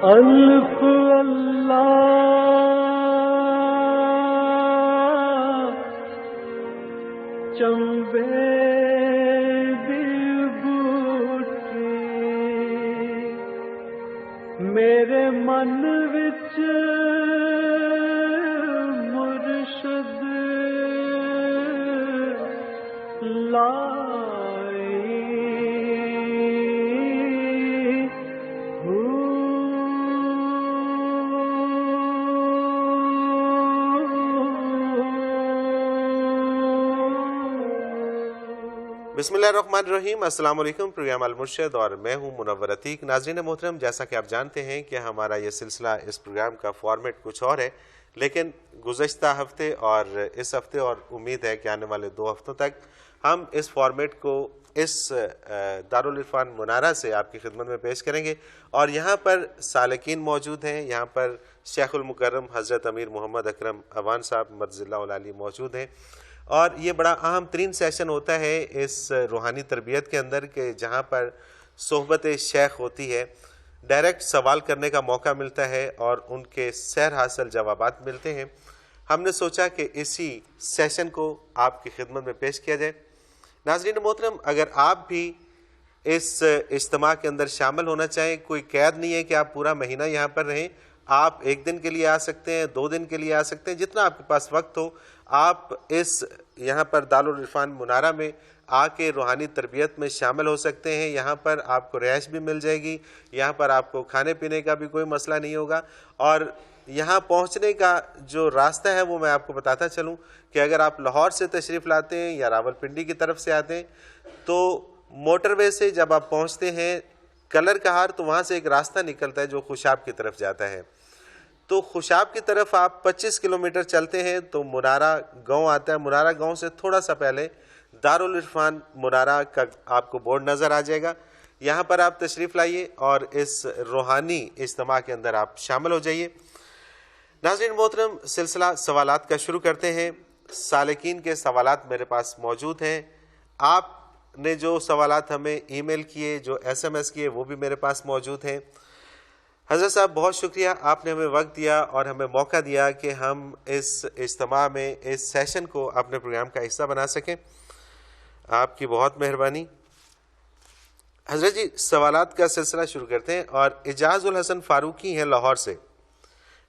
الف اللہ چمبے دی بوٹی میرے من وچ مرشد بسم اللہ الرحمن الرحیم۔ السلام علیکم۔ پروگرام المرشد اور میں ہوں منور عتیق۔ ناظرین محترم، جیسا کہ آپ جانتے ہیں کہ ہمارا یہ سلسلہ، اس پروگرام کا فارمیٹ کچھ اور ہے، لیکن گزشتہ ہفتے اور اس ہفتے اور امید ہے کہ آنے والے 2 ہفتوں تک ہم اس فارمیٹ کو اس دارالعرفان منارہ سے آپ کی خدمت میں پیش کریں گے، اور یہاں پر سالکین موجود ہیں۔ یہاں پر شیخ المکرم حضرت امیر محمد اکرم اوان صاحب مرضی اللہ علیہ موجود ہیں، اور یہ بڑا اہم ترین سیشن ہوتا ہے اس روحانی تربیت کے اندر کہ جہاں پر صحبت شیخ ہوتی ہے، ڈائریکٹ سوال کرنے کا موقع ملتا ہے اور ان کے سیر حاصل جوابات ملتے ہیں۔ ہم نے سوچا کہ اسی سیشن کو آپ کی خدمت میں پیش کیا جائے۔ ناظرین محترم، اگر آپ بھی اس اجتماع کے اندر شامل ہونا چاہیں، کوئی قید نہیں ہے کہ آپ پورا مہینہ یہاں پر رہیں، آپ 1 دن کے لیے آ سکتے ہیں، 2 دن کے لیے آ سکتے ہیں، جتنا آپ کے پاس وقت ہو، آپ اس یہاں پر دارالعرفان منارہ میں آ کے روحانی تربیت میں شامل ہو سکتے ہیں۔ یہاں پر آپ کو رہائش بھی مل جائے گی، یہاں پر آپ کو کھانے پینے کا بھی کوئی مسئلہ نہیں ہوگا، اور یہاں پہنچنے کا جو راستہ ہے وہ میں آپ کو بتاتا چلوں کہ اگر آپ لاہور سے تشریف لاتے ہیں یا راولپنڈی کی طرف سے آتے ہیں تو موٹر وے سے جب آپ پہنچتے ہیں کلر کہار، تو وہاں سے ایک راستہ نکلتا ہے جو خوشاب کی طرف جاتا ہے، تو خوشاب کی طرف آپ 25 کلومیٹر چلتے ہیں تو منارہ گاؤں آتا ہے۔ منارہ گاؤں سے تھوڑا سا پہلے دارالعرفان منارہ کا آپ کو بورڈ نظر آ جائے گا۔ یہاں پر آپ تشریف لائیے اور اس روحانی اجتماع کے اندر آپ شامل ہو جائیے۔ ناظرین محترم، سلسلہ سوالات کا شروع کرتے ہیں۔ سالکین کے سوالات میرے پاس موجود ہیں۔ آپ نے جو سوالات ہمیں ای میل کیے، جو SMS کیے، وہ بھی میرے پاس موجود ہیں۔ حضرت صاحب، بہت شکریہ، آپ نے ہمیں وقت دیا اور ہمیں موقع دیا کہ ہم اس اجتماع میں اس سیشن کو اپنے پروگرام کا حصہ بنا سکیں۔ آپ کی بہت مہربانی۔ حضرت جی، سوالات کا سلسلہ شروع کرتے ہیں، اور اعجاز الحسن فاروقی ہیں لاہور سے۔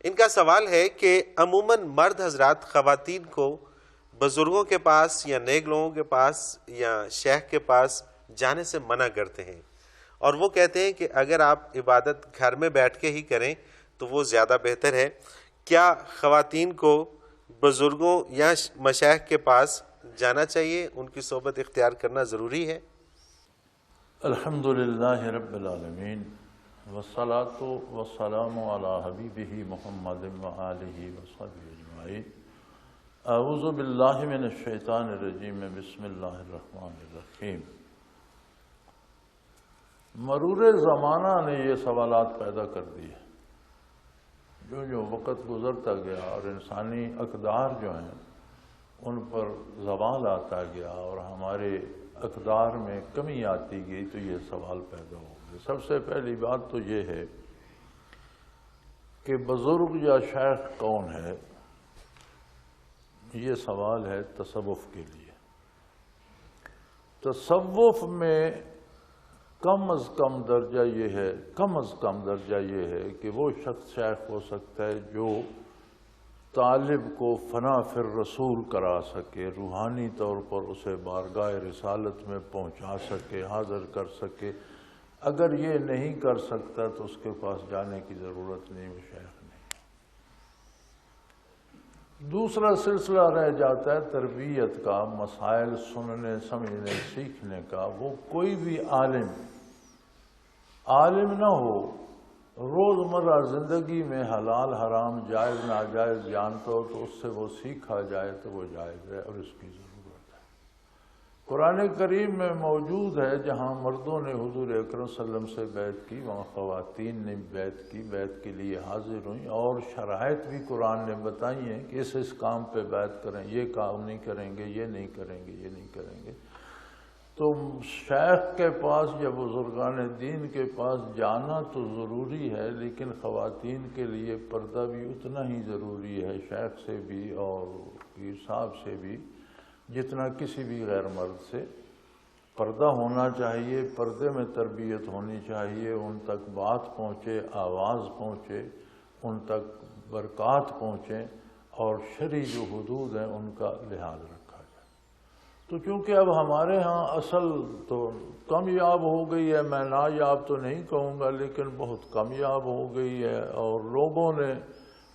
ان کا سوال ہے کہ عموماً مرد حضرات خواتین کو بزرگوں کے پاس یا نیک لوگوں کے پاس یا شیخ کے پاس جانے سے منع کرتے ہیں، اور وہ کہتے ہیں کہ اگر آپ عبادت گھر میں بیٹھ کے ہی کریں تو وہ زیادہ بہتر ہے۔ کیا خواتین کو بزرگوں یا مشائخ کے پاس جانا چاہیے، ان کی صحبت اختیار کرنا ضروری ہے؟ الحمدللہ رب العالمین، والصلاة والسلام علی حبیبہ محمد وآلہ وصحبہ اجمعین۔ اعوذ باللہ من الشیطان الرجیم، بسم اللہ الرحمن الرحیم۔ مرور زمانہ نے یہ سوالات پیدا کر دیے۔ جو وقت گزرتا گیا اور انسانی اقدار جو ہیں ان پر زوال آتا گیا اور ہمارے اقدار میں کمی آتی گئی، تو یہ سوال پیدا ہو گئے۔ سب سے پہلی بات تو یہ ہے کہ بزرگ یا شیخ کون ہے، یہ سوال ہے تصوف کے لیے۔ تصوف میں کم از کم درجہ یہ ہے کہ وہ شخص شیخ ہو سکتا ہے جو طالب کو فنا فی الرسول کرا سکے، روحانی طور پر اسے بارگاہ رسالت میں پہنچا سکے، حاضر کر سکے۔ اگر یہ نہیں کر سکتا تو اس کے پاس جانے کی ضرورت نہیں، وہ شیخ نہیں۔ دوسرا سلسلہ رہ جاتا ہے تربیت کا، مسائل سننے، سمجھنے، سیکھنے کا۔ وہ کوئی بھی عالم نہ ہو، روزمرہ زندگی میں حلال حرام جائز ناجائز جانتا ہو تو اس سے وہ سیکھا جائے تو وہ جائز ہے اور اس کی ضرورت ہے۔ قرآن کریم میں موجود ہے جہاں مردوں نے حضور اکرم صلی اللہ علیہ وسلم سے بیعت کی، وہاں خواتین نے بیعت کی، بیعت کے لیے حاضر ہوئیں، اور شرائط بھی قرآن نے بتائی ہیں کہ اس کام پہ بیعت کریں، یہ کام نہیں کریں گے، یہ نہیں کریں گے، یہ نہیں کریں گے۔ تو شیخ کے پاس یا بزرگان دین کے پاس جانا تو ضروری ہے، لیکن خواتین کے لیے پردہ بھی اتنا ہی ضروری ہے، شیخ سے بھی اور پیر صاحب سے بھی، جتنا کسی بھی غیر مرد سے۔ پردہ ہونا چاہیے، پردے میں تربیت ہونی چاہیے، ان تک بات پہنچے، آواز پہنچے، ان تک برکات پہنچیں، اور شرعی جو حدود ہیں ان کا لحاظ رکھا جائے۔ تو چونکہ اب ہمارے ہاں اصل تو کمیاب ہو گئی ہے، میں نایاب تو نہیں کہوں گا لیکن بہت کمیاب ہو گئی ہے، اور لوگوں نے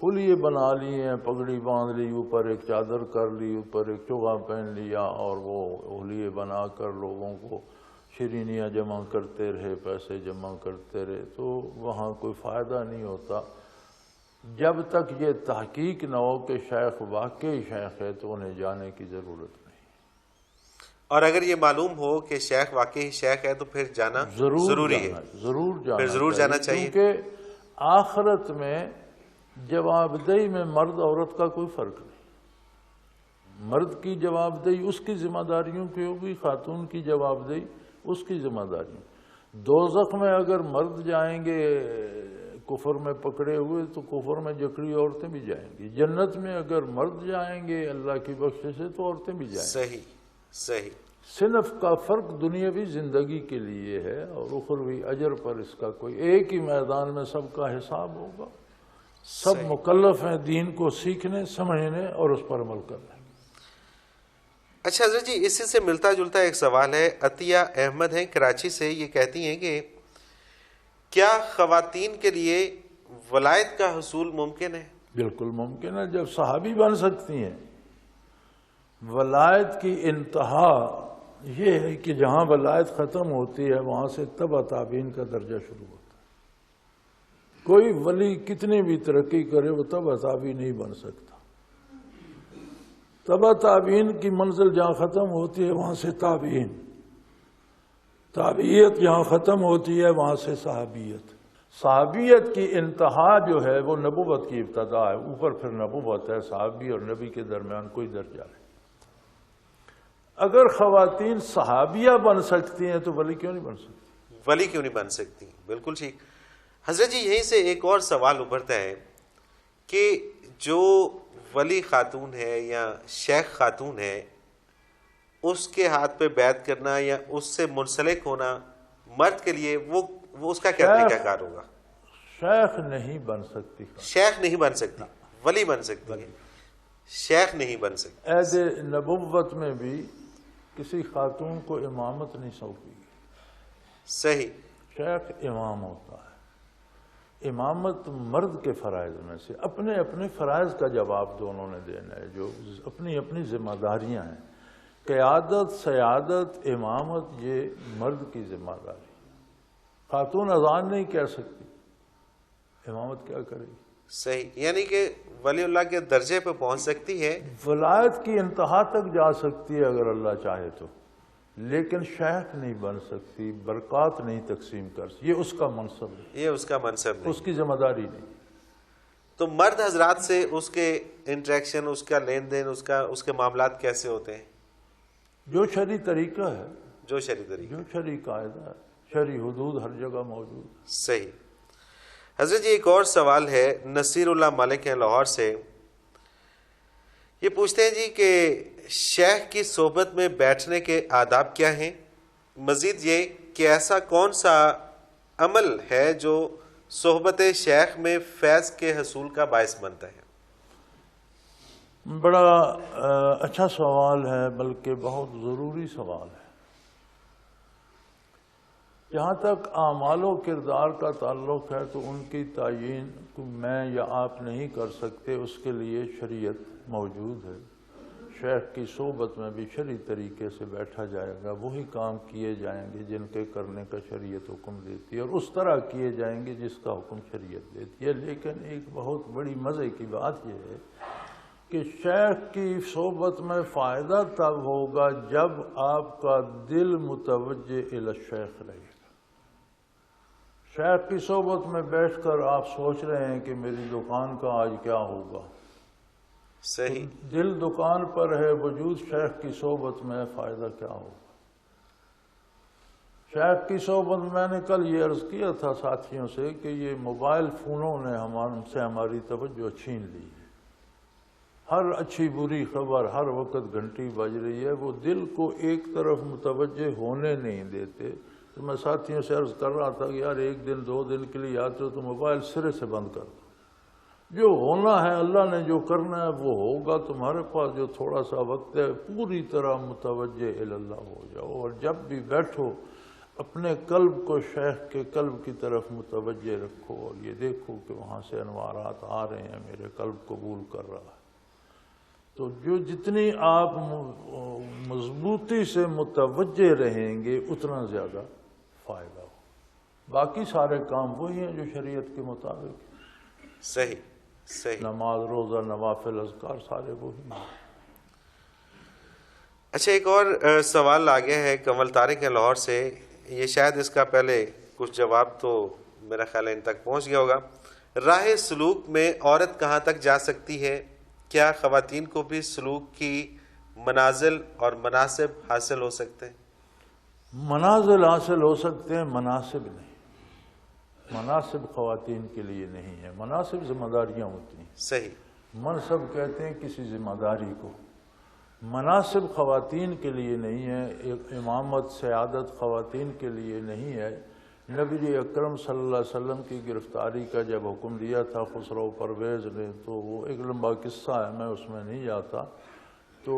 حلیے بنا لیے ہیں، پگڑی باندھ لی، اوپر ایک چادر کر لی، اوپر ایک چوغا پہن لیا، اور وہ حلیے بنا کر لوگوں کو شیرینیاں جمع کرتے رہے، پیسے جمع کرتے رہے، تو وہاں کوئی فائدہ نہیں ہوتا۔ جب تک یہ تحقیق نہ ہو کہ شیخ واقعی شیخ ہے تو انہیں جانے کی ضرورت نہیں۔ اور اگر یہ معلوم ہو کہ شیخ واقعی شیخ ہے تو پھر جانا ضروری ہے، پھر ضرور جانا چاہیے، کیونکہ آخرت میں جواب دہی میں مرد عورت کا کوئی فرق نہیں۔ مرد کی جواب دہی اس کی ذمہ داریوں کی ہوگی، خاتون کی جواب دہی اس کی ذمہ داریوں۔ دوزخ میں اگر مرد جائیں گے کفر میں پکڑے ہوئے تو کفر میں جکڑی عورتیں بھی جائیں گی، جنت میں اگر مرد جائیں گے اللہ کی بخشش سے تو عورتیں بھی جائیں گی۔ صحیح۔ صنف کا فرق دنیاوی زندگی کے لیے ہے، اور اخروی اجر پر اس کا کوئی ایک ہی میدان میں سب کا حساب ہوگا۔ سب مکلف ہیں دین کو سیکھنے، سمجھنے اور اس پر عمل کرنے۔ اچھا حضرت جی، اسی سے ملتا جلتا ایک سوال ہے، عطیہ احمد ہیں کراچی سے، یہ کہتی ہیں کہ کیا خواتین کے لیے ولایت کا حصول ممکن ہے؟ بالکل ممکن ہے، جب صحابی بن سکتی ہیں۔ ولایت کی انتہا یہ ہے کہ جہاں ولایت ختم ہوتی ہے وہاں سے تبع تابعین کا درجہ شروع ہوتا ہے۔ کوئی ولی کتنی بھی ترقی کرے وہ تبع تابعی نہیں بن سکتا۔ تبع تابعین کی منزل جہاں ختم ہوتی ہے وہاں سے تابعین، تابعیت جہاں ختم ہوتی ہے وہاں سے صحابیت۔ صحابیت کی انتہا جو ہے وہ نبوت کی ابتدا ہے، اوپر پھر نبوت ہے، صحابی اور نبی کے درمیان کوئی درجہ نہیں۔ اگر خواتین صحابیہ بن سکتی ہیں تو ولی کیوں نہیں بن سکتی؟ ولی کیوں نہیں بن سکتی؟ بالکل ٹھیک۔ حضرت جی، یہیں سے ایک اور سوال ابھرتا ہے کہ جو ولی خاتون ہے یا شیخ خاتون ہے، اس کے ہاتھ پہ بیعت کرنا یا اس سے منسلک ہونا مرد کے لیے وہ اس کا کیا طریقہ کار ہوگا؟ شیخ نہیں بن سکتی، شیخ نہیں بن سکتی، ولی بن سکتی ہے، شیخ نہیں بن سکتی۔ عہد نبوت میں بھی کسی خاتون کو امامت نہیں سونپی گئی۔ صحیح۔ شیخ امام ہوتا ہے۔ امامت مرد کے فرائض میں سے، اپنے اپنے فرائض کا جواب دونوں نے دینا ہے، جو اپنی اپنی ذمہ داریاں ہیں۔ قیادت، سیادت، امامت یہ مرد کی ذمہ داری ہے۔ خاتون اذان نہیں کہہ سکتی، امامت کیا کرے گی؟ صحیح، یعنی کہ ولی اللہ کے درجے پہ پہنچ سکتی ہے، ولایت کی انتہا تک جا سکتی ہے اگر اللہ چاہے تو، لیکن شیخ نہیں بن سکتی، برکات نہیں تقسیم کر سکتی، یہ اس کا منصب ہے، یہ اس کا منصب نہیں، اس کی ذمہ داری نہیں۔ تو مرد حضرات سے اس کے انٹریکشن، اس کا لین دین، اس کے معاملات کیسے ہوتے ہیں؟ جو شرعی طریقہ ہے، جو شرعی طریقہ، جو شرعی قاعدہ ہے، شرعی حدود ہر جگہ موجود۔ صحیح۔ حضرت جی، ایک اور سوال ہے، نصیر اللہ ملک ہیں لاہور سے، یہ پوچھتے ہیں جی کہ شیخ کی صحبت میں بیٹھنے کے آداب کیا ہیں؟ مزید یہ کہ ایسا کون سا عمل ہے جو صحبت شیخ میں فیض کے حصول کا باعث بنتا ہے؟ بڑا اچھا سوال ہے، بلکہ بہت ضروری سوال ہے۔ جہاں تک اعمال و کردار کا تعلق ہے تو ان کی تعیین میں یا آپ نہیں کر سکتے، اس کے لیے شریعت موجود ہے۔ شیخ کی صحبت میں بھی شرعی طریقے سے بیٹھا جائے گا، وہی کام کیے جائیں گے جن کے کرنے کا شریعت حکم دیتی ہے، اور اس طرح کیے جائیں گے جس کا حکم شریعت دیتی ہے۔ لیکن ایک بہت بڑی مزے کی بات یہ ہے کہ شیخ کی صحبت میں فائدہ تب ہوگا جب آپ کا دل متوجہ الی الشیخ رہے گا۔ شیخ کی صحبت میں بیٹھ کر آپ سوچ رہے ہیں کہ میری دکان کا آج کیا ہوگا، صحیح، دل دکان پر ہے، وجود شیخ کی صحبت میں فائدہ کیا ہوگا؟ شیخ کی صحبت میں نے کل یہ عرض کیا تھا ساتھیوں سے کہ یہ موبائل فونوں نے ہم سے ہماری توجہ چھین لی ہے. ہر اچھی بری خبر ہر وقت گھنٹی بج رہی ہے، وہ دل کو ایک طرف متوجہ ہونے نہیں دیتے. تو میں ساتھیوں سے عرض کر رہا تھا کہ یار ایک دن 2 دن کے لیے آتے ہو تو موبائل سرے سے بند کر دو. جو ہونا ہے اللہ نے جو کرنا ہے وہ ہوگا. تمہارے پاس جو تھوڑا سا وقت ہے پوری طرح متوجہ اللہ ہو جاؤ، اور جب بھی بیٹھو اپنے قلب کو شیخ کے قلب کی طرف متوجہ رکھو، اور یہ دیکھو کہ وہاں سے انوارات آ رہے ہیں، میرے قلب قبول کر رہا ہے. تو جو جتنی آپ مضبوطی سے متوجہ رہیں گے اتنا زیادہ فائدہ ہو. باقی سارے کام وہی ہیں جو شریعت کے مطابق. صحیح صحیح. نماز، روزہ، نوافل، اذکار سارے وہی ہیں. اچھا، ایک اور سوال آ گیا ہے کنول طارق ہے لاہور سے. یہ شاید اس کا پہلے کچھ جواب تو میرا خیال ہے ان تک پہنچ گیا ہوگا. راہ سلوک میں عورت کہاں تک جا سکتی ہے؟ کیا خواتین کو بھی سلوک کی منازل اور مناسب حاصل ہو سکتے ہیں؟ منازل حاصل ہو سکتے ہیں، مناسب نہیں. مناسب خواتین کے لیے نہیں ہے. مناسب ذمہ داریاں ہوتی ہیں. صحیح. منصب کہتے ہیں کسی ذمہ داری کو. مناسب خواتین کے لیے نہیں ہے. امامت، سیادت خواتین کے لیے نہیں ہے. نبی اکرم صلی اللہ علیہ وسلم کی گرفتاری کا جب حکم دیا تھا خسرو پرویز نے، تو وہ ایک لمبا قصہ ہے، میں اس میں نہیں جاتا. تو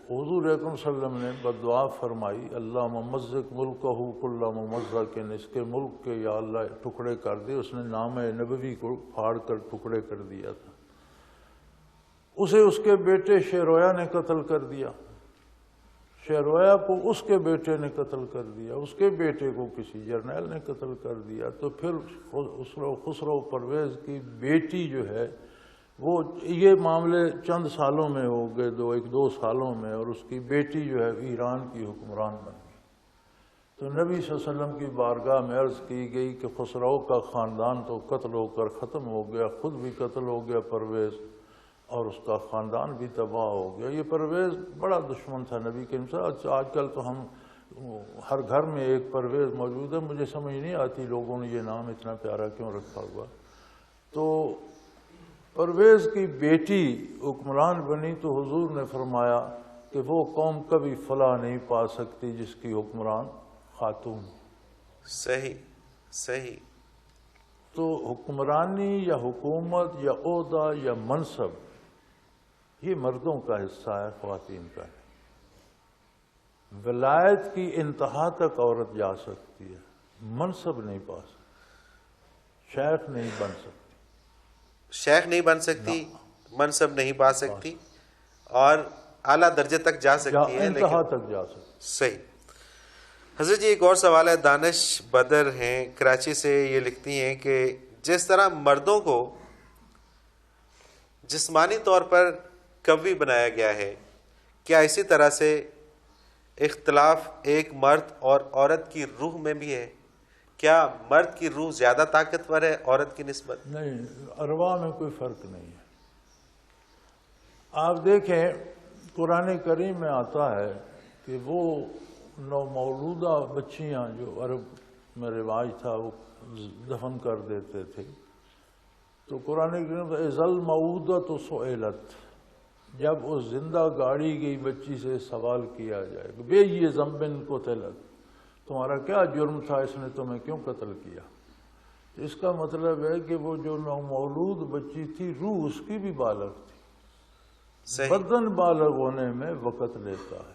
حضور اکرم صلی اللہ علیہ وسلم نے بدعا فرمائی، اللہ ممزق ملکہ کل ممزق، اس کے ملک کے یا اللہ ٹکڑے کر دے. اس نے نام نبوی کو پھاڑ کر ٹکڑے کر دیا تھا. اسے اس کے بیٹے شیرویا نے قتل کر دیا. شیرویا کو اس کے بیٹے نے قتل کر دیا. اس کے بیٹے کو کسی جرنیل نے قتل کر دیا. تو پھر خسرو پرویز کی بیٹی جو ہے وہ، یہ معاملے چند سالوں میں ہو گئے، 2 سالوں میں، اور اس کی بیٹی جو ہے ایران کی حکمران بن گئی. تو نبی صلی اللہ علیہ وسلم کی بارگاہ میں عرض کی گئی کہ خسرو کا خاندان تو قتل ہو کر ختم ہو گیا، خود بھی قتل ہو گیا پرویز، اور اس کا خاندان بھی تباہ ہو گیا. یہ پرویز بڑا دشمن تھا نبی کے ساتھ. آج کل تو ہم ہر گھر میں ایک پرویز موجود ہے. مجھے سمجھ نہیں آتی لوگوں نے یہ نام اتنا پیارا کیوں رکھا ہوا. تو پرویز کی بیٹی حکمران بنی تو حضور نے فرمایا کہ وہ قوم کبھی فلاح نہیں پا سکتی جس کی حکمران خاتون. صحیح صحیح. تو حکمرانی یا حکومت یا عہدہ یا منصب یہ مردوں کا حصہ ہے، خواتین کا ہے. ولایت کی انتہا تک عورت جا سکتی ہے، منصب نہیں پا سکتی. شیخ نہیں بن سکتی، شیخ نہیں بن سکتی، منصب نہیں پا سکتی، اور اعلیٰ درجے تک جا سکتی ہے، انتہا تک جا سکتی. صحیح. حضرت جی ایک اور سوال ہے. دانش بدر ہیں کراچی سے. یہ لکھتی ہیں کہ جس طرح مردوں کو جسمانی طور پر قوی بنایا گیا ہے، کیا اسی طرح سے اختلاف ایک مرد اور عورت کی روح میں بھی ہے؟ کیا مرد کی روح زیادہ طاقتور ہے عورت کی نسبت؟ نہیں، ارواح میں کوئی فرق نہیں ہے. آپ دیکھیں قرآن کریم میں آتا ہے کہ وہ نومولودہ بچیاں جو عرب میں رواج تھا وہ دفن کر دیتے تھے. تو قرآن کریم اذا الموءودۃ سئلت، جب اس زندہ گاڑی گئی بچی سے سوال کیا جائے کہ بے یہ ذنب قتلت، تمہارا کیا جرم تھا، اس نے تمہیں کیوں قتل کیا؟ اس کا مطلب ہے کہ وہ جو نومولود بچی تھی روح اس کی بھی بالغ تھی. بدن بالغ ہونے میں وقت لیتا ہے.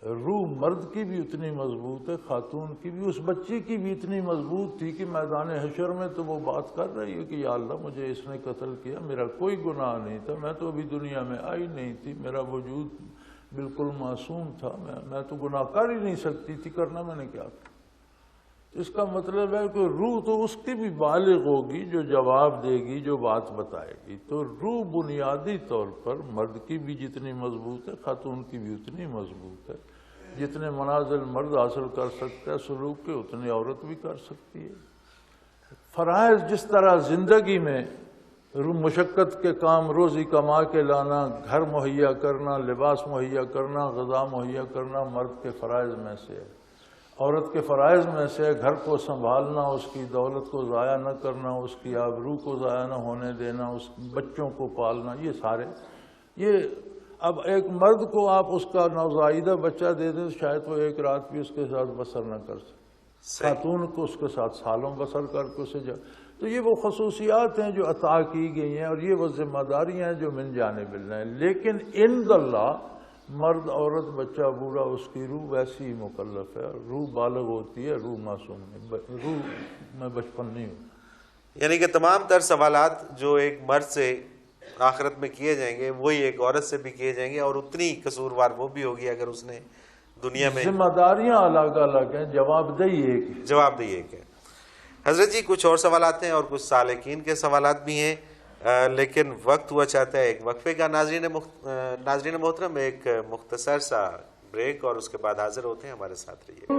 روح مرد کی بھی اتنی مضبوط ہے، خاتون کی بھی. اس بچی کی بھی اتنی مضبوط تھی کہ میدان حشر میں تو وہ بات کر رہی ہے کہ یا اللہ مجھے اس نے قتل کیا، میرا کوئی گناہ نہیں تھا، میں تو ابھی دنیا میں آئی نہیں تھی، میرا وجود بالکل معصوم تھا، میں تو گناہ کر ہی نہیں سکتی تھی، کرنا میں نے کیا تھا. اس کا مطلب ہے کہ روح تو اس کی بھی بالغ ہوگی جو جواب دے گی، جو بات بتائے گی. تو روح بنیادی طور پر مرد کی بھی جتنی مضبوط ہے خاتون کی بھی اتنی مضبوط ہے. جتنے منازل مرد حاصل کر سکتا ہے سلوک کے، اتنی عورت بھی کر سکتی ہے. فرائض جس طرح زندگی میں مشقت کے کام، روزی کما کے لانا، گھر مہیا کرنا، لباس مہیا کرنا، غذا مہیا کرنا مرد کے فرائض میں سے ہے. عورت کے فرائض میں سے گھر کو سنبھالنا، اس کی دولت کو ضائع نہ کرنا، اس کی آبرو کو ضائع نہ ہونے دینا، اس بچوں کو پالنا، یہ سارے یہ اب ایک مرد کو آپ اس کا نوزائیدہ بچہ دے دیں تو شاید وہ ایک رات بھی اس کے ساتھ بسر نہ کر سکے، خاتون کو اس کے ساتھ سالوں بسر کر کے اسے تو یہ وہ خصوصیات ہیں جو عطا کی گئی ہیں اور یہ وہ ذمہ داریاں ہیں جو من جانب اللہ ہیں، لیکن عند اللہ مرد عورت بچہ بوڑھا اس کی روح ویسی ہی مکلف ہے، روح بالغ ہوتی ہے، روح معصوم ہے، روح میں بچپن نہیں ہوتا۔ یعنی کہ تمام تر سوالات جو ایک مرد سے آخرت میں کیے جائیں گے وہی ایک عورت سے بھی کیے جائیں گے، اور اتنی قصوروار وہ بھی ہوگی اگر اس نے دنیا میں، ذمہ داریاں الگ الگ ہیں، جواب دہی ایک ہے۔ جواب دہی ایک ہے۔ حضرت جی کچھ اور سوالات ہیں اور کچھ سالکین کے سوالات بھی ہیں، لیکن وقت ہوا چاہتا ہے ایک وقفے کا۔ ناظرین محترم، ایک مختصر سا بریک اور اس کے بعد حاضر ہوتے ہیں، ہمارے ساتھ رہیے۔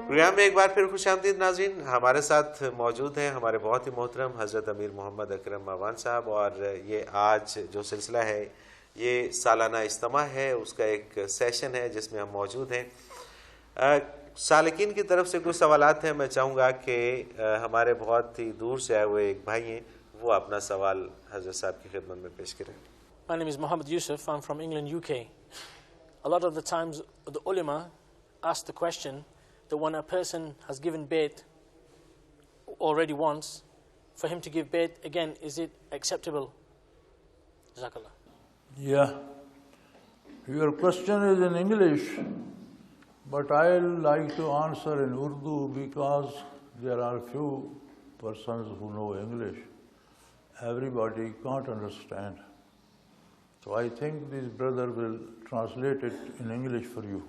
پروگرام میں ایک بار پھر خوش آمدید ناظرین، ہمارے ساتھ موجود ہیں ہمارے بہت ہی محترم حضرت امیر محمد اکرم ماوان صاحب، اور یہ آج جو سلسلہ ہے یہ سالانہ اجتماع ہے، اس کا ایک سیشن ہے جس میں ہم موجود ہیں۔ سالکین کی طرف سے کچھ سوالات ہیں، میں چاہوں گا کہ ہمارے بہت ہی دور سے آئے ہوئے ایک بھائی ہیں، وہ اپنا سوال حضرت صاحب کی خدمت میں پیش کریں۔ My name is Mohammed Yusuf. I'm from England, UK. A lot of the times the ulama ask the question that when a person has given bayt already once, for him to give bayt again, is it acceptable? Jazakallah. Yeah. Your question is in English, but I like to answer in Urdu because there are few persons who know English. Everybody can't understand. So I think this brother will translate it in English for you.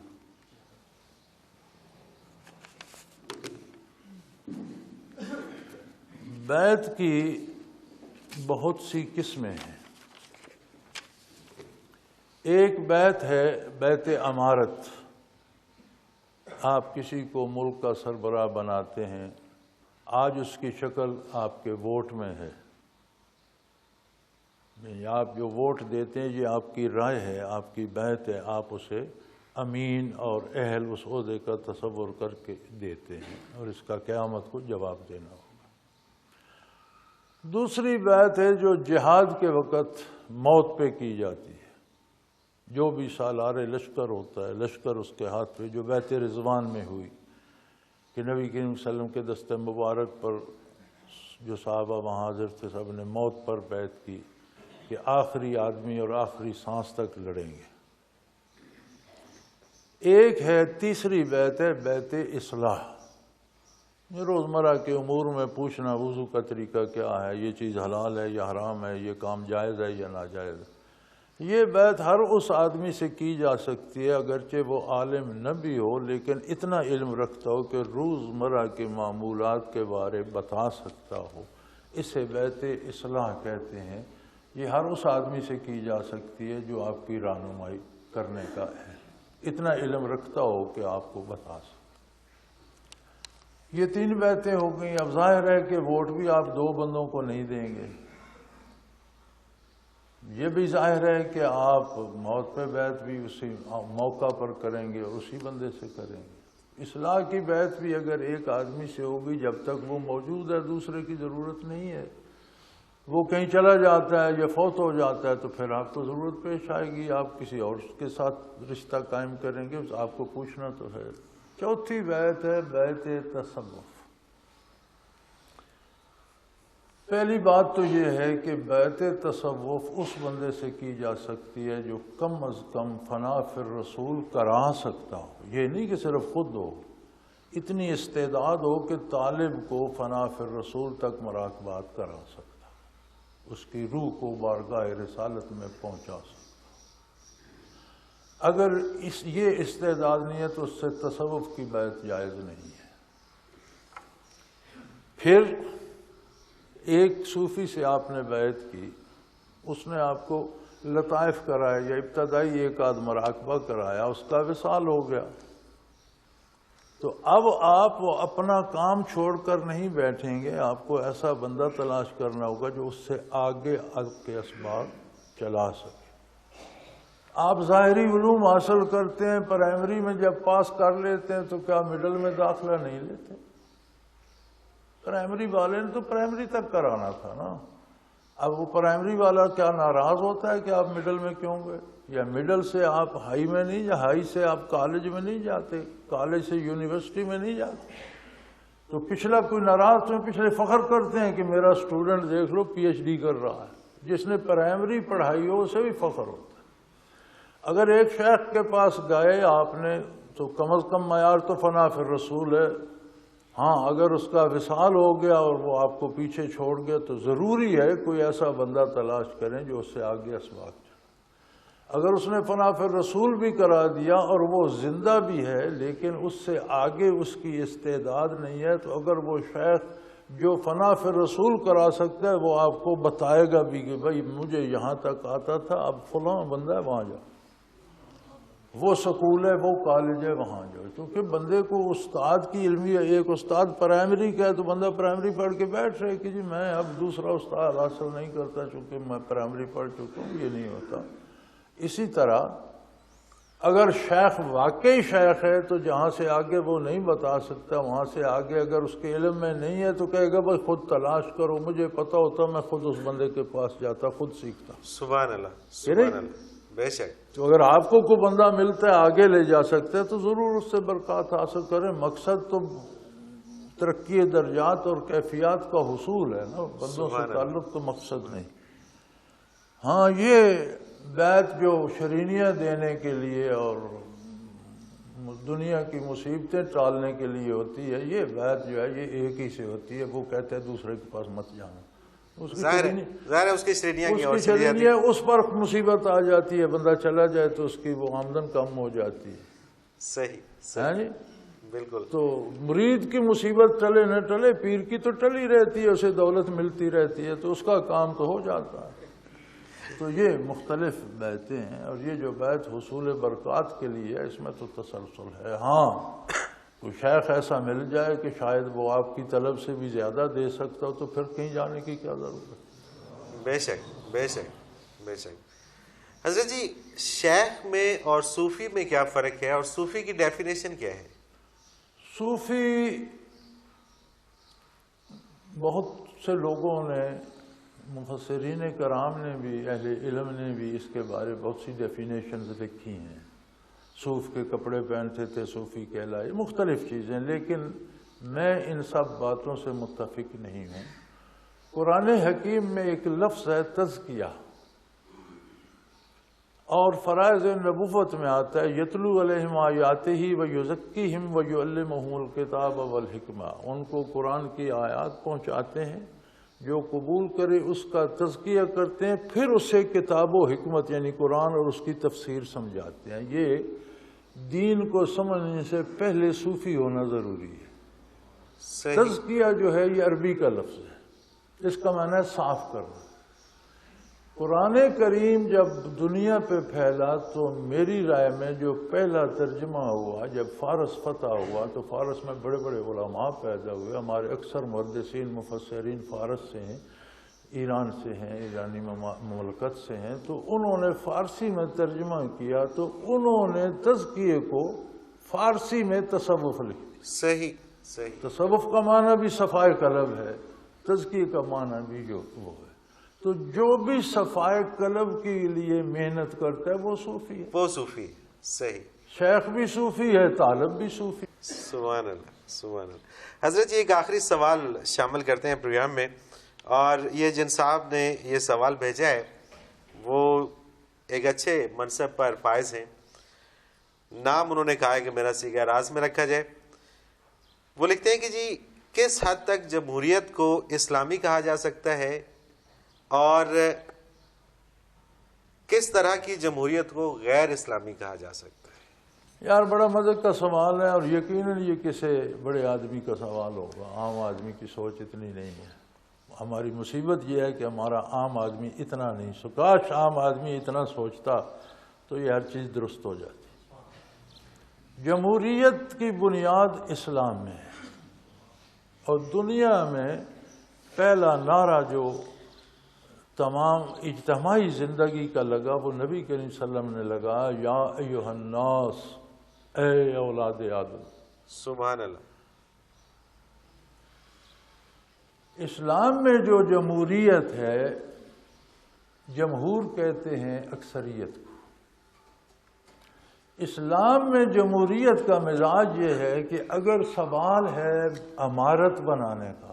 بیعت کی بہت سی قسمیں ہیں۔ ایک بیعت ہے بیعت امارت، آپ کسی کو ملک کا سربراہ بناتے ہیں، آج اس کی شکل آپ کے ووٹ میں ہے، آپ جو ووٹ دیتے ہیں یہ آپ کی رائے ہے، آپ کی بیعت ہے، آپ اسے امین اور اہل اس عہدے کا تصور کر کے دیتے ہیں، اور اس کا قیامت کو جواب دینا ہوگا۔ دوسری بیعت ہے جو جہاد کے وقت موت پہ کی جاتی ہے، جو بھی سالار لشکر ہوتا ہے، لشکر اس کے ہاتھ پہ، جو بیعت رضوان میں ہوئی کہ نبی کریم صلی اللہ علیہ وسلم کے دست مبارک پر جو صحابہ وہاں حاضر تھے سب نے موت پر بیعت کی کہ آخری آدمی اور آخری سانس تک لڑیں گے۔ ایک ہے تیسری بیعت ہے بیعت اصلاح، یہ روزمرہ کے امور میں پوچھنا وضو کا طریقہ کیا ہے، یہ چیز حلال ہے یا حرام ہے، یہ کام جائز ہے یا ناجائز ہے۔ یہ بیعت ہر اس آدمی سے کی جا سکتی ہے اگرچہ وہ عالم نہ بھی ہو، لیکن اتنا علم رکھتا ہو کہ روزمرہ کے معمولات کے بارے بتا سکتا ہو، اسے بیعت اصلاح کہتے ہیں۔ یہ ہر اس آدمی سے کی جا سکتی ہے جو آپ کی رہنمائی کرنے کا ہے، اتنا علم رکھتا ہو کہ آپ کو بتا سکے۔ یہ تین بیعتیں ہو گئیں۔ اب ظاہر ہے کہ ووٹ بھی آپ دو بندوں کو نہیں دیں گے، یہ بھی ظاہر ہے کہ آپ موت پہ بیعت بھی اسی موقع پر کریں گے اور اسی بندے سے کریں گے۔ اصلاح کی بیعت بھی اگر ایک آدمی سے ہوگی جب تک وہ موجود ہے دوسرے کی ضرورت نہیں ہے، وہ کہیں چلا جاتا ہے یا فوت ہو جاتا ہے تو پھر آپ کو ضرورت پیش آئے گی، آپ کسی اور کے ساتھ رشتہ قائم کریں گے، آپ کو پوچھنا تو ہے۔ چوتھی بیعت ہے بیعت تصوف۔ پہلی بات تو یہ ہے کہ بیعت تصوف اس بندے سے کی جا سکتی ہے جو کم از کم فنا فی الرسول کرا سکتا ہو، یہ نہیں کہ صرف خود ہو، اتنی استعداد ہو کہ طالب کو فنا فی الرسول تک مراقبات کرا سکتا، اس کی روح کو بارگاہ رسالت میں پہنچا سکتا۔ اگر یہ استعداد نہیں ہے تو اس سے تصوف کی بیعت جائز نہیں ہے۔ پھر ایک صوفی سے آپ نے بیعت کی، اس نے آپ کو لطائف کرائے یا ابتدائی ایک آدھ مراقبہ کرایا، اس کا وصال ہو گیا۔ تو اب آپ وہ اپنا کام چھوڑ کر نہیں بیٹھیں گے، آپ کو ایسا بندہ تلاش کرنا ہوگا جو اس سے آگے آپ کے اسباب چلا سکے۔ آپ ظاہری علوم حاصل کرتے ہیں، پرائمری میں جب پاس کر لیتے ہیں تو کیا مڈل میں داخلہ نہیں لیتے؟ پرائمری والے نے تو پرائمری تک کرانا تھا نا۔ اب وہ پرائمری والا کیا ناراض ہوتا ہے کہ آپ مڈل میں کیوں گئے؟ یا مڈل سے آپ ہائی میں نہیں، یا ہائی سے آپ کالج میں نہیں جاتے، کالج سے یونیورسٹی میں نہیں جاتے؟ تو پچھلا کوئی ناراض تو پچھلے فخر کرتے ہیں کہ میرا اسٹوڈنٹ دیکھ لو پی ایچ ڈی کر رہا ہے۔ جس نے پرائمری پڑھائی ہو اسے بھی فخر ہوتا ہے۔ اگر ایک شیخ کے پاس گئے آپ نے تو کم از کم معیار تو فنا فی الرسول ہے۔ ہاں اگر اس کا وصال ہو گیا اور وہ آپ کو پیچھے چھوڑ گیا تو ضروری ہے کوئی ایسا بندہ تلاش کریں جو اس سے آگے اسباق چلے۔ اگر اس نے فنا فی الرسول بھی کرا دیا اور وہ زندہ بھی ہے لیکن اس سے آگے اس کی استعداد نہیں ہے، تو اگر وہ شیخ جو فنا فی الرسول کرا سکتا ہے وہ آپ کو بتائے گا بھی کہ بھائی مجھے یہاں تک آتا تھا، اب فلاں بندہ ہے وہاں جاؤ، وہ سکول ہے، وہ کالج ہے، وہاں جاؤ۔ کیونکہ بندے کو استاد کی علمی ہے، ایک استاد پرائمری کا ہے تو بندہ پرائمری پڑھ کے بیٹھ رہے کہ جی میں اب دوسرا استاد حاصل نہیں کرتا چونکہ میں پرائمری پڑھ چکا ہوں، یہ نہیں ہوتا۔ اسی طرح اگر شیخ واقعی شیخ ہے تو جہاں سے آگے وہ نہیں بتا سکتا، وہاں سے آگے اگر اس کے علم میں نہیں ہے تو کہے گا بھائی خود تلاش کرو، مجھے پتا ہوتا میں خود اس بندے کے پاس جاتا، خود سیکھتا۔ سبحان اللہ، سبحان اللہ، بے شک۔ تو اگر آپ کو کوئی بندہ ملتا ہے آگے لے جا سکتے ہیں تو ضرور اس سے برکات حاصل کریں۔ مقصد تو ترقی درجات اور کیفیات کا حصول ہے نا، بندوں سے تعلق تو مقصد نہیں۔ ہاں یہ بیعت جو شرینیاں دینے کے لیے اور دنیا کی مصیبتیں ٹالنے کے لیے ہوتی ہے، یہ بیعت جو ہے یہ ایک ہی سے ہوتی ہے۔ وہ کہتے ہیں دوسرے کے پاس مت جانا، ظاہر ہے اس کی شرینیاں کی اور شرینیاں اس پر مصیبت آ جاتی ہے، بندہ چلا جائے تو اس کی وہ آمدن کم ہو جاتی ہے۔ صحیح ہے جی بالکل۔ تو مرید کی مصیبت ٹلے نہ ٹلے، پیر کی تو ٹلی رہتی ہے، اسے دولت ملتی رہتی ہے تو اس کا کام تو ہو جاتا ہے۔ تو یہ مختلف بیعتیں ہیں، اور یہ جو بیعت حصول برکات کے لیے ہے اس میں تو تسلسل ہے۔ ہاں کوئی شیخ ایسا مل جائے کہ شاید وہ آپ کی طلب سے بھی زیادہ دے سکتا ہو تو پھر کہیں جانے کی کیا ضرورت؟ بے شک بے شک بے شک۔ حضرت جی شیخ میں اور صوفی میں کیا فرق ہے، اور صوفی کی ڈیفینیشن کیا ہے؟ صوفی بہت سے لوگوں نے، مفسرین کرام نے بھی، اہل علم نے بھی اس کے بارے بہت سی ڈیفینیشنز لکھی ہیں۔ صوف کے کپڑے پہنتے تھے صوفی کہلائے، مختلف چیزیں، لیکن میں ان سب باتوں سے متفق نہیں ہوں۔ قرآن حکیم میں ایک لفظ ہے تزکیہ، اور فرائض نبوت میں آتا ہے یتلو علیہم آیاتہ ویزکیہم ویعلمہم الکتاب والحکمہ۔ ان کو قرآن کی آیات پہنچاتے ہیں، جو قبول کرے اس کا تزکیہ کرتے ہیں، پھر اسے کتاب و حکمت یعنی قرآن اور اس کی تفسیر سمجھاتے ہیں۔ یہ دین کو سمجھنے سے پہلے صوفی ہونا ضروری ہے۔ تزکیہ جو ہے یہ عربی کا لفظ ہے، اس کا معنی ہے صاف کرنا۔ قرآن کریم جب دنیا پہ پھیلا تو میری رائے میں جو پہلا ترجمہ ہوا، جب فارس فتح ہوا تو فارس میں بڑے بڑے علماء پیدا ہوئے۔ ہمارے اکثر محدثین مفسرین فارس سے ہیں، ایران سے ہیں، ایرانی مملکت سے ہیں، تو انہوں نے فارسی میں ترجمہ کیا تو انہوں نے تزکیے کو فارسی میں تصوف لکھ دیا۔ صحیح صحیح۔ تصوف کا معنی بھی صفائے قلب ہے، تزکیے کا معنی بھی جو وہ ہے۔ تو جو بھی صفائے قلب کے لیے محنت کرتا ہے وہ صوفی ہے، وہ صوفی ہے۔ صحیح۔ شیخ بھی صوفی ہے، طالب بھی صوفی۔ سبحان اللہ سبحان اللہ۔ حضرت جی ایک آخری سوال شامل کرتے ہیں پروگرام میں، اور یہ جن صاحب نے یہ سوال بھیجا ہے وہ ایک اچھے منصب پر فائز ہیں، نام انہوں نے کہا ہے کہ میرا سیگا راز میں رکھا جائے۔ وہ لکھتے ہیں کہ جی کس حد تک جمہوریت کو اسلامی کہا جا سکتا ہے، اور کس طرح کی جمہوریت کو غیر اسلامی کہا جا سکتا ہے؟ یار بڑا مزے کا سوال ہے، اور یقیناً یہ کسی بڑے آدمی کا سوال ہوگا، عام آدمی کی سوچ اتنی نہیں ہے۔ ہماری مصیبت یہ ہے کہ ہمارا عام آدمی اتنا نہیں، کاش عام آدمی اتنا سوچتا تو یہ ہر چیز درست ہو جاتی۔ جمہوریت کی بنیاد اسلام میں ہے، اور دنیا میں پہلا نعرہ جو تمام اجتماعی زندگی کا لگا وہ نبی کریم صلی اللہ علیہ وسلم نے لگا، یا ایھا الناس، اے اولاد آدم۔ سبحان اللہ۔ اسلام میں جو جمہوریت ہے، جمہور کہتے ہیں اکثریت کو۔ اسلام میں جمہوریت کا مزاج یہ ہے کہ اگر سوال ہے عمارت بنانے کا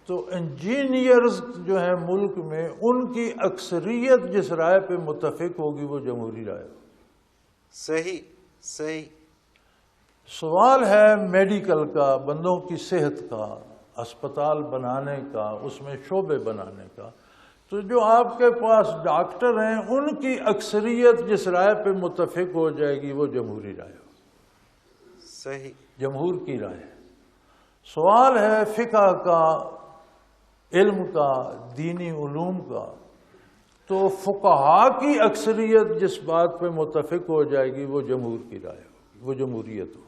تو انجینئرز جو ہیں ملک میں ان کی اکثریت جس رائے پہ متفق ہوگی وہ جمہوری رائے ہوگی۔ صحیح صحیح۔ سوال ہے میڈیکل کا، بندوں کی صحت کا، اسپتال بنانے کا، اس میں شعبے بنانے کا، تو جو آپ کے پاس ڈاکٹر ہیں ان کی اکثریت جس رائے پہ متفق ہو جائے گی وہ جمہوری رائے ہوگی، صحیح، جمہور کی رائے۔ سوال ہے فقہ کا، علم کا، دینی علوم کا، تو فقہا کی اکثریت جس بات پہ متفق ہو جائے گی وہ جمہور کی رائے ہوگی، وہ جمہوریت ہوگی۔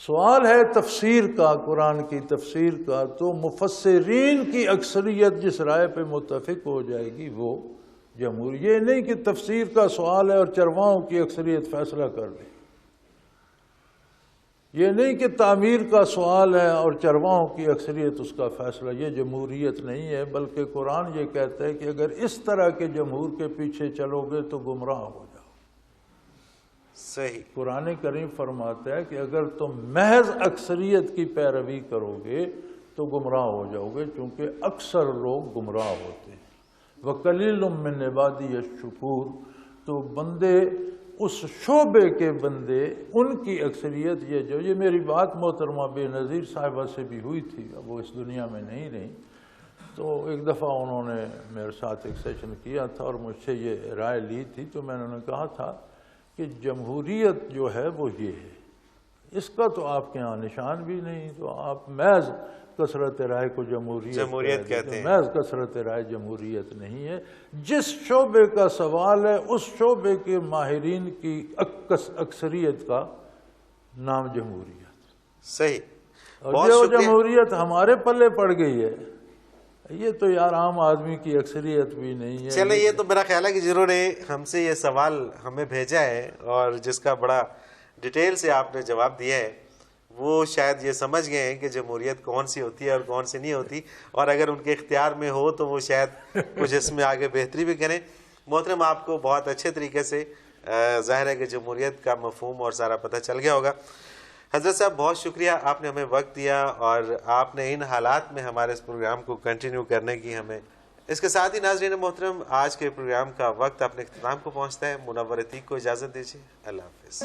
سوال ہے تفسیر کا، قرآن کی تفسیر کا، تو مفسرین کی اکثریت جس رائے پہ متفق ہو جائے گی وہ جمہور۔ یہ نہیں کہ تفسیر کا سوال ہے اور چرواہوں کی اکثریت فیصلہ کر دے، یہ نہیں کہ تعمیر کا سوال ہے اور چرواہوں کی اکثریت اس کا فیصلہ، یہ جمہوریت نہیں ہے، بلکہ قرآن یہ کہتا ہے کہ اگر اس طرح کے جمہور کے پیچھے چلو گے تو گمراہ ہو جاؤ۔ صحیح۔ قرآن کریم فرماتا ہے کہ اگر تم محض اکثریت کی پیروی کرو گے تو گمراہ ہو جاؤ گے، چونکہ اکثر لوگ گمراہ ہوتے ہیں۔ وَقَلِيلٌ مِّنْ عِبَادِيَ الشُّكُورُ، تو بندے اس شعبے کے بندے، ان کی اکثریت یہ میری بات محترمہ بے نظیر صاحبہ سے بھی ہوئی تھی، اب وہ اس دنیا میں نہیں رہی، تو ایک دفعہ انہوں نے میرے ساتھ ایک سیشن کیا تھا اور مجھ سے یہ رائے لی تھی، تو میں نے انہیں کہا تھا کہ جمہوریت جو ہے وہ یہ ہے، اس کا تو آپ کے ہاں نشان بھی نہیں، تو آپ محض کثرت رائے کو جمہوریت کہتے ہیں۔ محض کثرت رائے جمہوریت نہیں ہے۔ جس شعبے کا سوال ہے اس شعبے کے ماہرین کی اکثریت کا نام جمہوریت۔ صحیح۔ اور جو جمہوریت ہمارے پلے پڑ گئی ہے یہ تو یار عام آدمی کی اکثریت بھی نہیں ہے۔ چلیں، یہ تو میرا خیال ہے کہ جنہوں نے ہم سے یہ سوال ہمیں بھیجا ہے اور جس کا بڑا ڈیٹیل سے آپ نے جواب دیا ہے، وہ شاید یہ سمجھ گئے ہیں کہ جمہوریت کون سی ہوتی ہے اور کون سی نہیں ہوتی، اور اگر ان کے اختیار میں ہو تو وہ شاید کچھ اس میں آگے بہتری بھی کریں۔ محترم، آپ کو بہت اچھے طریقے سے ظاہر ہے کہ جمہوریت کا مفہوم اور سارا پتہ چل گیا ہوگا۔ حضرت صاحب، بہت شکریہ، آپ نے ہمیں وقت دیا اور آپ نے ان حالات میں ہمارے اس پروگرام کو کنٹینیو کرنے کی ہمیں۔ اس کے ساتھ ہی ناظرین محترم، آج کے پروگرام کا وقت اپنے اختتام کو پہنچتا ہے۔ منور عتیق کو اجازت دیجیے، اللہ حافظ۔